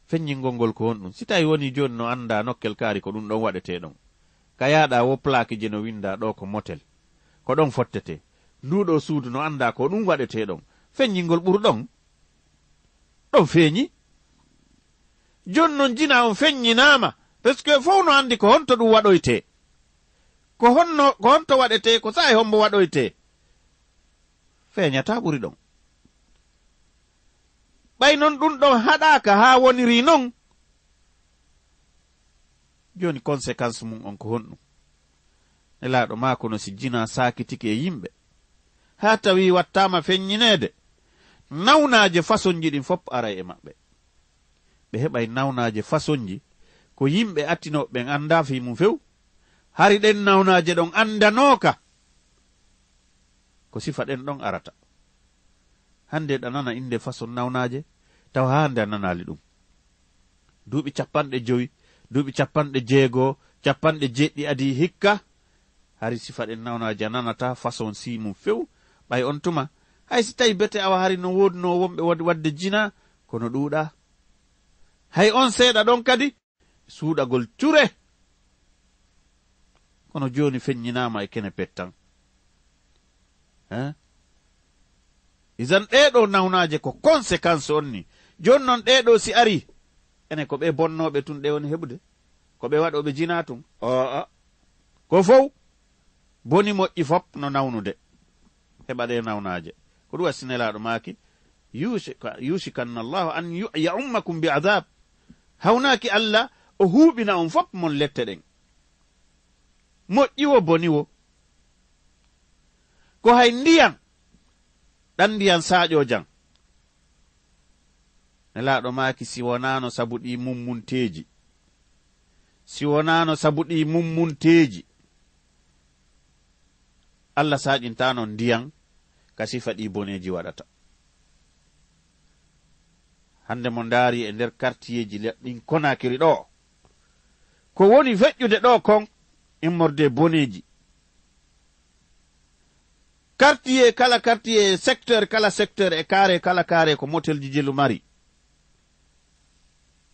Feññingol ngol ko honɗum si tawi woni joni no anda nokkel kaari ko ɗum ɗon waɗeteɗon ka yaɗa wo plaque je no winda ɗo ko motel ko ɗon fottete nduɗo suudu no anda ko ɗum waɗeteɗon feññingol ɓurɗon ɗon feeñi. joni non jina on feññinama par ce que fof no andi ko honto ɗum waɗoyte ko honto waɗete ko sa'i hombo waɗoyte feeñata ɓuri ɗon. ɓay non ɗum ɗon haɗaka ha woniri non joni conséquence mum on ko honɗum. Nelaɗo maako no si jina sakitiki e yimɓe ha tawi wattama feññinede nawnaje façon ji ɗin fop aray e maɓɓe. ɓe heɓay nawnaje façon ji ko yimɓe attinoɓe anda fi mum few hari ɗen nawnaje ɗon andanoka ko sifa ɗen ɗon arata. hande ɗanana inde façon nawnaje taw hande a nanali ɗum duuɓi 50 duuɓi 60 50 adi hikka hari sifa ɗen nawnaje a nanata façon si mum few ɓay on tuma hay si tawi bete awa hari no wodno wonɓe wadde jina kono ɗuuɗa hay on seeɗa ɗon kadi suuɗagol cure kono joni feññinama e kene pettan. isan ɗeɗo nawnaje ko conséquence on ni joni noon ɗeɗo si ari ene ko ɓe bonnoɓe tun ɗe woni heɓude ko ɓe waɗoɓe jina tun ko fow boni moƴƴi fop no nawnude heɓa ɗe nawnaje ko ɗum wasinelaɗo maaki yushikanna llahu an yaummakum bi adab hawnaki Allah o huuɓina on fop mon lette ɗen moƴƴi wo boni wo ko hay ndiyam ɗan ndiyam saaƴo jang nelaɗo maaki si wonano sabu ɗi mummunteji Allah saƴintano ndiyam ka sifa ɗi boneji waɗata. hande mo ndaari e nder quartieji ɗin Konakiri ɗo ko woni feƴƴude ɗo kon immorde boneji quartier kala quartier secteur kala secteur e kaare kala kaare ko motelji jelu mari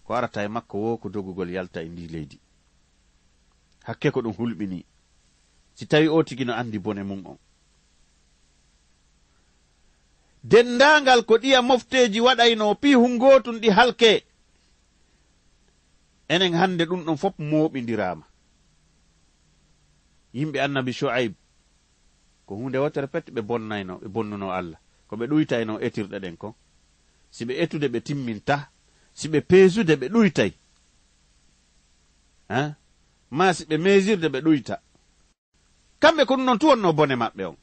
ko arata e makko wo ko dogugol yalta e ndi leydi hakke ko ɗum hulɓini si tawi o tigi no andi bone mum on. dendangal ko ɗiya mofteji waɗayno pihun gotun ɗi halke enen hande ɗum ɗon fop moɓidirama. yimɓe annabi Shu'aib ko hunde wotere pet ɓe bonnuno Allah ko ɓe ɗuytayno etirɗe ɗen ko si ɓe etude ɓe timminta si ɓe peesude ɓe ɗuytay ma si ɓe mesirde ɓe ɗuyta kamɓe ko ɗum noon tu wonno bone maɓɓe on.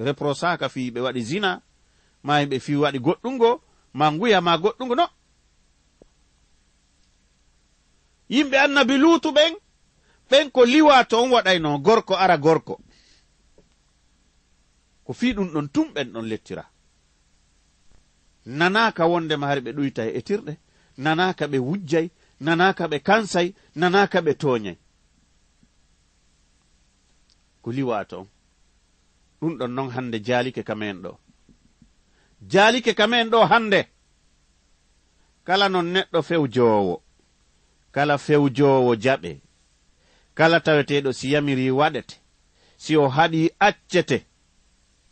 reprosaka fi ɓe waɗi zina ma ɓe fi waɗi goɗɗungo ma nguya ma goɗɗungo no. yimɓe annabi Luutu ɓen ko liwa to on waɗayno gorko ara gorko ko fi ɗum ɗon tum ɓen ɗon lettira nanaka wondema hari ɓe ɗuyta e etirɗe nanaka ɓe wujjay nanaka ɓe kansay nanaka ɓe toñay ko liwa to on. ɗum ɗon noon hande jaalike kamen ɗo hande kala non neɗɗo fewjowo jaɓe kala taweteɗo si yamiri waɗete si o haɗi accete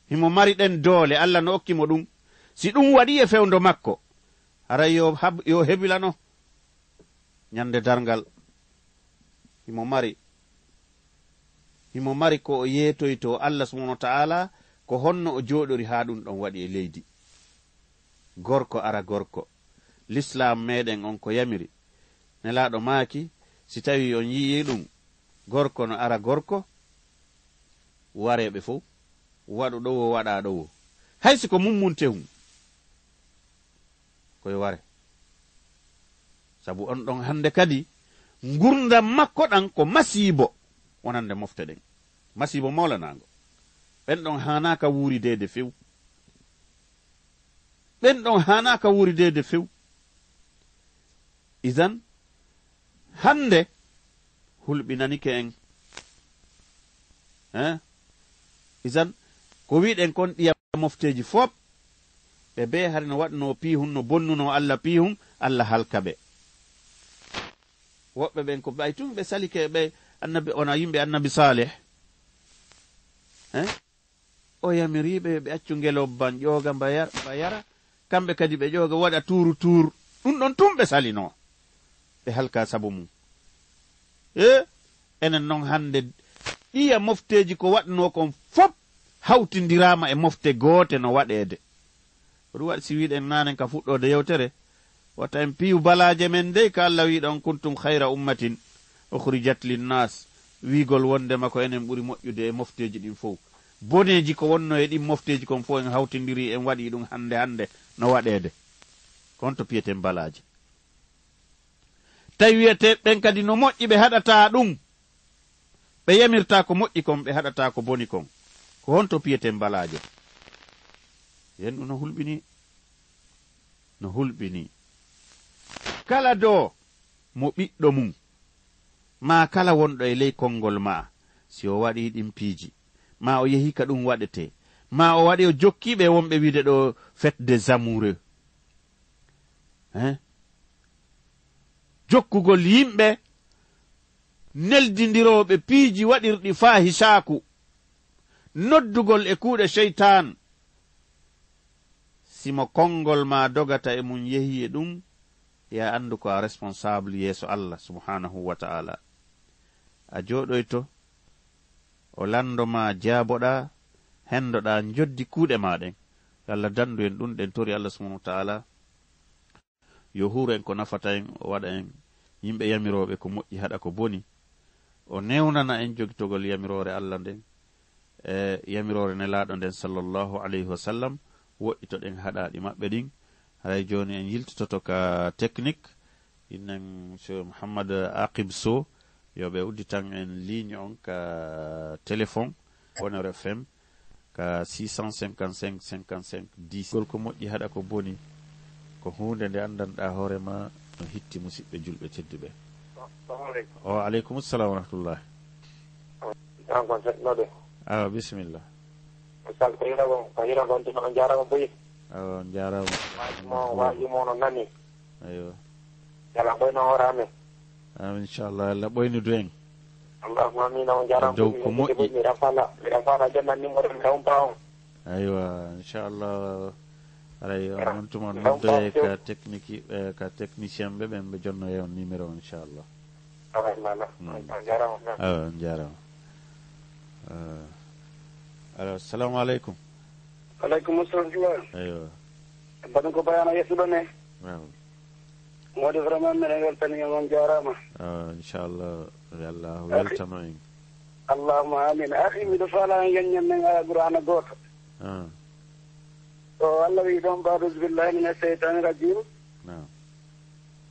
himo mari ɗen doole Allah no okkimo ɗum si ɗum waɗi e fewndo makko haray yo hebilano ñande dargal himo mari ko o yeetoyto Allah subhanahu wa ta'ala ko honno o jooɗori ha ɗum ɗon waɗi e leydi. gorko ara gorko l'islam meɗen on ko yamiri nelaɗo maaki si tawi on yii ɗum gorko no ara gorko wareɓe fof waɗu ɗowo waɗa ɗowo haysi ko mummunte hum koye ware sabu on ɗon hande kadi gurdam makko ɗan ko masibo wonande mofte ɗen masibo mawlanago ɓen ɗon hanaka wuuridede few ɓen ɗon hanaka wuuridede few isan hande hulɓinanike en isan ko wiɗen kon ɗiya mofteji fop ɓe be hari no waɗno pihun no bonnuno allah pihun allah halka ɓe woɓɓe ɓen ko ɓay tun ɓe salike ɓe annabi ona yimɓe annabi saleh o yamiriɓe ɓe accu ngelobban ƴooga mba yara kamɓe kadi ɓe ƴooga waɗa tuuru tuur ɗum ɗon tun ɓe salino ɓe halka sabu mum enen noon hande ɗiya mofteji ko waɗno kon fop hawtindirama e mofte goote no waɗede ko ɗum waɗi si wiɗen nanen ka fuɗɗode yewtere wata en piyu balaje men dey ka allah wiɗon kuntum hayra ummatin ukhrijat linnas wigol wondema ko enen ɓuri moƴƴude e mofteji ɗin fof boneji ko wonno e ɗin mofteji kon fof en hawtindiri en waɗi ɗum hande no waɗede kon to piyeten balaje tawi wiyete ɓen kadi no moƴƴi ɓe haɗata ɗum ɓe yamirta ko moƴƴi kon ɓe haɗata ko boni kon ko honto piyeten balaje yen ɗum no hulɓini kala do mo ɓiɗɗo mum ma kala wonɗo e ley konngol ma si o waɗi ɗin piiji ma o yehi ka ɗum waɗete ma o waɗi o jokkiɓe wonɓe wiide ɗo fête des amoureux jokkugol yimɓe neldidiroɓe piiji waɗirɗi fahisaku noddugol e kuuɗe sheytan simo konngol ma dogata e mum yehi e ɗum ya andu ko a responsable yeeso allah subhanahu wa ta'ala a jooɗoyto o landoma jaaboɗa hendoɗa joddi kuuɗe maɗen allah dandu en ɗum ɗen tori allah subhanahu wa ta'ala yo huro en ko nafata en o waɗa en yimɓe yamiroɓe ko moƴƴi haɗa ko boni o newnana en jogitogol yamirore allah nden e yamirore nelaɗo nden sallllahu alayhi wa sallam woƴƴitoɗen haɗaɗi maɓɓe ɗin hay joni en yiltototo ka technique innen so mouhammad aqib sow yoɓe udditan en ligne on ka téléphone Bonheur FM ka 655 55 10 gol ko moƴƴi haɗa ko boni ko hunde nde andanɗa hoorema no hitti musidɓe julɓe tedduɓe o aleykum salam wa rahmatullah awa bisimillah awa jarama
wajimo no nani
ayo
yala ɓoyno hoorame
inchallah allah ɓoynudu en
allahuma amina on jarama
dow ko moƴƴi
miɗa fala jannanimo ɗum taw pa on
aywa inchallah aray on tuma noddoye ka technique ka technicien ɓe ɓen ɓe jonnoye on numéro o inchallah awa jarama alors assalamu aleykum
aleykum salam
aywa
mbaɗum ko bayana yettuɗo ne modi vraiment minen weltanima on jarama
inchallah allah weltano en
allahuma amin akhi miɗo faala en yeññen men aya qur'ana goto o allah wi ɗon ba'du billahi min asheytani rajim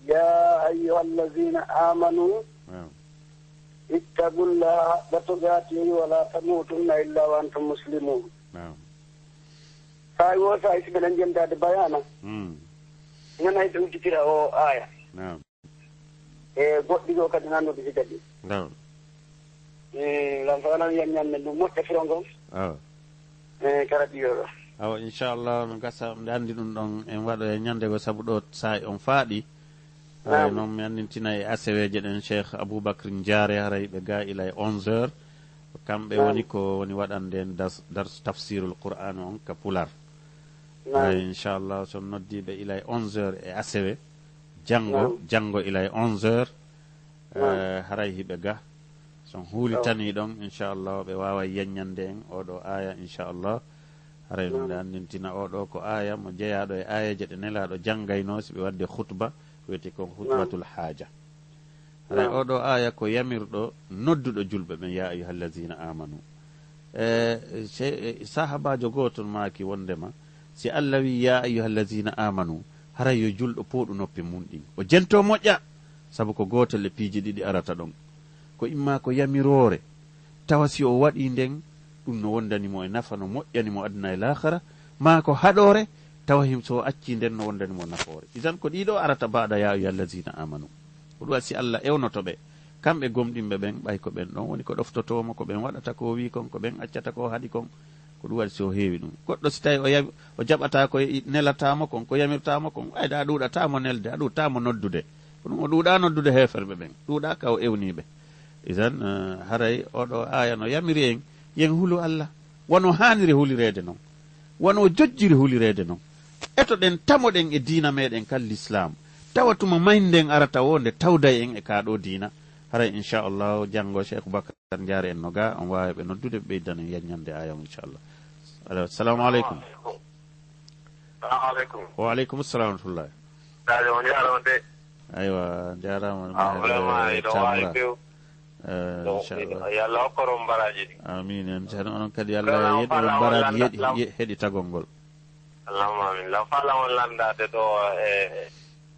ya ayuha allazina amanu ittaqullaha haqqa tuqatihi wa la tamutunna illa wa antum muslimun sa wo sa isɓeɗen jendade bayana nana ɓe udditira o aya e goɗɗi ɗo kadi nannude si kadi lam fanan yanñanne ɗum moƴƴa firo ngon karaɗiyoɗo
awa inchallah no gasa nde andi ɗum ɗon en waɗo e ñandego saabu ɗo saha on faaɗi noon mi andintina e aseweje ɗen cheikh aboubacry diare haray ɓe ga ila e 11h kamɓe woni ko woni waɗande en darsu tafsirul qur'an on ka pular inchallah son noddiɓe ila e 11h e asewe janngo ila e 11h haray hiɓe ga son huulitani ɗon inchallah ɓe wawa yeññande en oɗo aya inchallah haray ɗum nde andintina oɗo ko aya mo jeeyaɗo e ayaje ɗe nelaɗo janggayno si ɓe wadde khutba wiyete kon hutbatul haja haray oɗo aya ko yamirɗo nodduɗo julɓe ɓen ya ayuha allazina amanu sahabajo gotol maki wondema si allah wi ya ayuha allazina amanu haray yo julɗo pooɗu noppi mum ɗin o jento moƴƴa sabu ko gotel e piiji ɗiɗi arata ɗon ko imma ko yamirore tawa si o waɗi nden ɗum no wondanimo e nafa no moƴƴanimo aduna e lahara ma ko haɗore tawa him so acci nden no wondanimo nafoore idan ko ɗiɗo arata baɗa ya ayyuha allazina amanu ko ɗum si Allah ewnotoɓe kamɓe gomɗinɓe ɓen ɓay ko ɓen ɗon woni ko ɗoftotomo ko ɓen waɗata ko wi kon ko ɓen accata ko haɗi kon ko ɗum waɗi so heewi ɗum goɗɗo si tawi o jaɓata ko nelatamo kon ko yamirtamo kon ɓayda a ɗuɗatamo nelde a ɗuɗatamo noddude ko ɗum o ɗuɗa noddude heferɓe ɓen ɗuɗa ka o ewniɓe idan haray oɗo aya no yamiri en yen hulu Allah wono haniri hulirede noon wono jojjiri hulirede noon eto ɗen tamoɗen e diina meɗen kal l'islam tawa tuma maynden arata o nde tawday en e kaɗo diina haray inchallah janngo cheikh boubacar jaare en no ga on wawi ɓe noddude ɓe ɓeydana yaññande ayam inchallah assalamu aleykum wa aleykum assalam wa rahmatullah aywa jarama
yalla hokkoron baraji ɗi
amin en ceerno onon kadi allah yeɗoron baraji heeɗi tagol ngol
allahuma amin la falamon landade ɗo e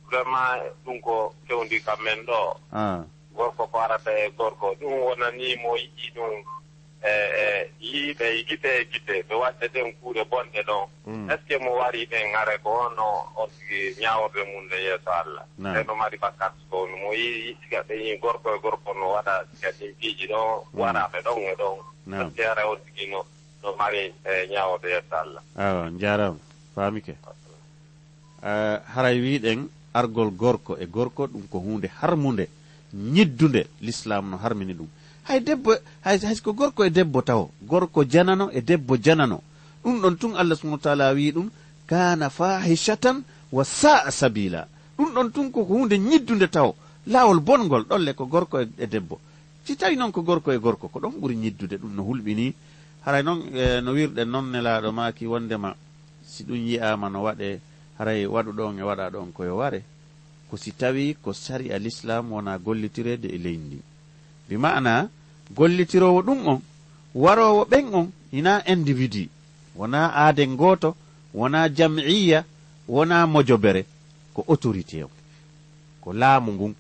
vraiment ɗum ko fewndi kam men ɗo gorko ko arata e gorko ɗum wonanimo yiɗi ɗum yiiɓe gite e gite ɓe waɗde ɗen kuuɗe bonɗe ɗon est ce que mo wari ɗen are ko honno on tigi ñaworde mum nde yeeso Allah ɓeɗo mari bakkat ko mo yi siga ɓe yi gorko e gorko no waɗa siga ɗin piiji ɗon waraɓe ɗon e ɗon est ce que are on tigi no mari ñaworde yeeso Allah
awa jarama faamike haray wiɗen argol gorko e gorko ɗum ko hunde harmude ñiddude l'islam no harmini ɗum hay debbo hayko gorko e debbo taw gorko janano e debbo janano ɗum ɗon tun Allah subhanahu wa taala wi ɗum kana fahishatan wa sa'a sabila ɗum ɗon tun ko hunde ñiddude taw lawol bongol ɗolle ko gorko e debbo si tawi noon ko gorko e gorko ko ɗon ɓuri ñiddude ɗum no hulɓini haray noon no wirɗen noon nelaɗo maki wondema si ɗum yiyama no waɗe haray waɗu ɗon e waɗa ɗon koyo ware ko si tawi ko sari al islam wona gollitirede e leydi bi ma'ana gollitirowo ɗum on warowo ɓen on hina individu wona aaden goto wona jam'iya wona mojobere ko autorité on ko laamu ngun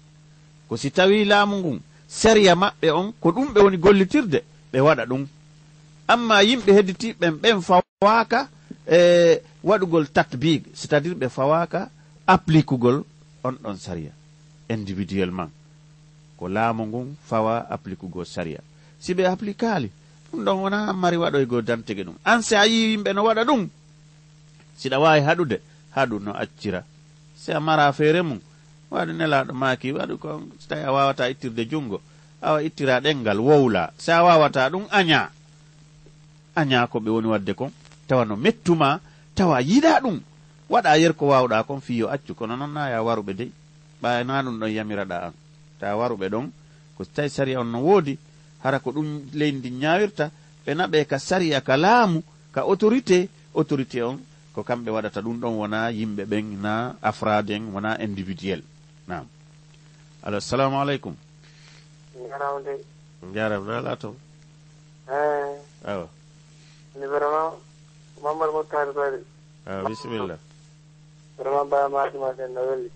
ko si tawi laamu ngun sariya maɓɓe on ko ɗum ɓe woni gollitirde ɓe waɗa ɗum amma yimɓe hedditiɓɓen ɓen fawaka e waɗugol tatbig c'est à dire ɓe fawaka appliquegol on ɗon sariya individuellement ko laamu ngun fawa appliquego sariya si ɓe appliquali ɗum ɗon wona mari waɗoygo dantege ɗum an si a yi yimɓe no waɗa ɗum siɗa wawi haɗude haɗu no accira si a mara feere mum waɗu nelaɗo maki waɗu ko so tawi a wawata ittirde jungo awa ittira ɗengal wowla si a wawata ɗum aña ko ɓe woni wadde kon tawa no mettuma tawa yiɗa ɗum waɗa yer ko wawɗa kon fiyo accu kono noon na ya waruɓe dey ɓayna ɗum ɗon yamiraɗa an ta waruɓe ɗon ko tawi sariya on no woodi hara ko ɗum leydi ñawirta ɓe naɓe ka sariya ka laamu ka autorité on ko kamɓe waɗata ɗum ɗon wona yimɓe ɓen na afrade en wona individuel nam alo assalamu aleykum jaram na la toon awa
ni vraiment Mamadou Mokhtar Bari
bisimilla
vraiment baya maɗuma sen no welli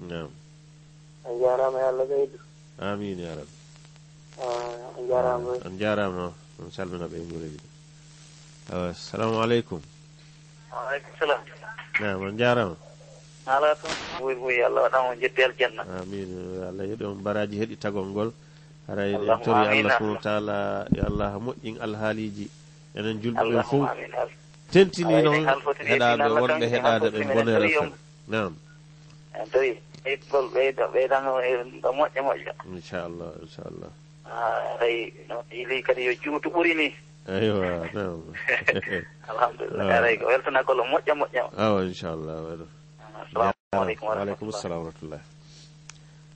nam
a jarama e Allah ɓeydu
amin ya rabbi
a jarama
on jarama no on salmina ɓe gureji assalamu aleykum
waaleykum salam
nam on jarama
ala toon wuy Allah waɗama jetti aljanna
amin Allah yeɗi on baraji heeɗi tagol ngol haray en tori Allah subhanahu wa taala yo Allah moƴƴin alhaaliji enen julɓe ɓen fof tentini noon heɗaɓe wonɓe heɗade ɓe bonere fen nam
en tawi ɓeytgol ɓeydano ɗo moƴƴa
inchallah
aray no ili kadi yo juutu ɓuri ni
aywa nam
alhamdulillah aray ko weltana kolo moƴƴa
awa inchallah waɗo waaleykum assalam wa rahmatullah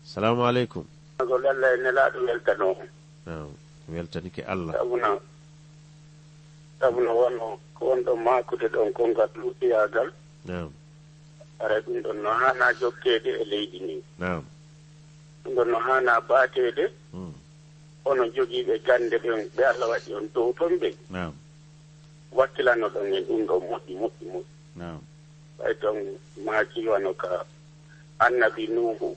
assalamu aleykum
gol Allah e nelaɗo weltano
nam weltanike Allah
sabuno wonno ko wonɗo makude ɗon kongal ɗuɗɗiyagal
nam
ara ɗum ɗon no hana jokkede e leydi ni
nam
ɗum ɗon no hana batede ono jogiiɓe gande ɓen ɓe Allah waɗi on dow ton ɓe
nam
wakkilano ɗon e ɗum ɗo moƴƴi
nam
ɓay ton maaki wano ka annabi nuhu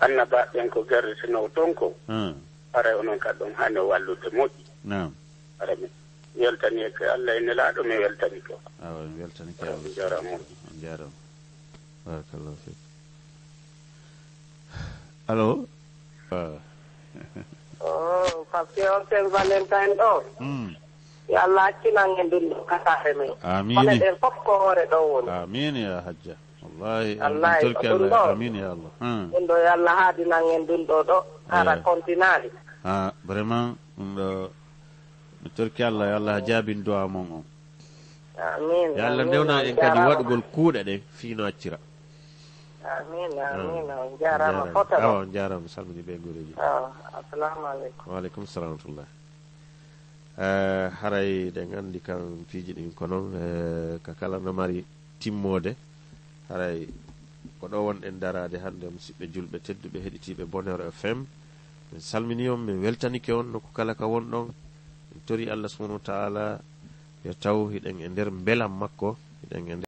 annabaɓen ko garde sinow ton ko ara onon kadi ɗon hande wallude moƴƴi ara mi weltani ko Allah e nelaɗo mi weltani ko
mi weltani ko
jarama
on jarama barakallahu fik allo
par ce que on sen valentine ɗo yo Allah accinan en ɗum ɗo kasare men
amine
ɗen fof ko hoore ɗo woni
amine ya hajja wallahi
torki Allah
amine ya Allah
ɗum ɗo yo Allah haadinan en ɗum ɗo ɗo ara continali
vraiment ɗum ɗo mi torki Allah yo Allah jaabin du'a mon on
amin
yo Allah ndewna en kadi waɗugol kuuɗe ɗen fiino accira
amin on jarama fota
awa on jarama salmini ɓe gureji
assalamu aleykum
waaleykum salam watullah haray ɗen anndi kam piiji ɗin ko noon ka kala no mari timmode haray ko ɗo wonɗen darade hannde musidɓe julɓe tedduɓe heɗitiɓe Bonheur FM min salmini on min weltanike on noko kala ka won ɗon min tori Allah subhanahu wa taala yo taw hiɗen e nder belam makko hiɗen e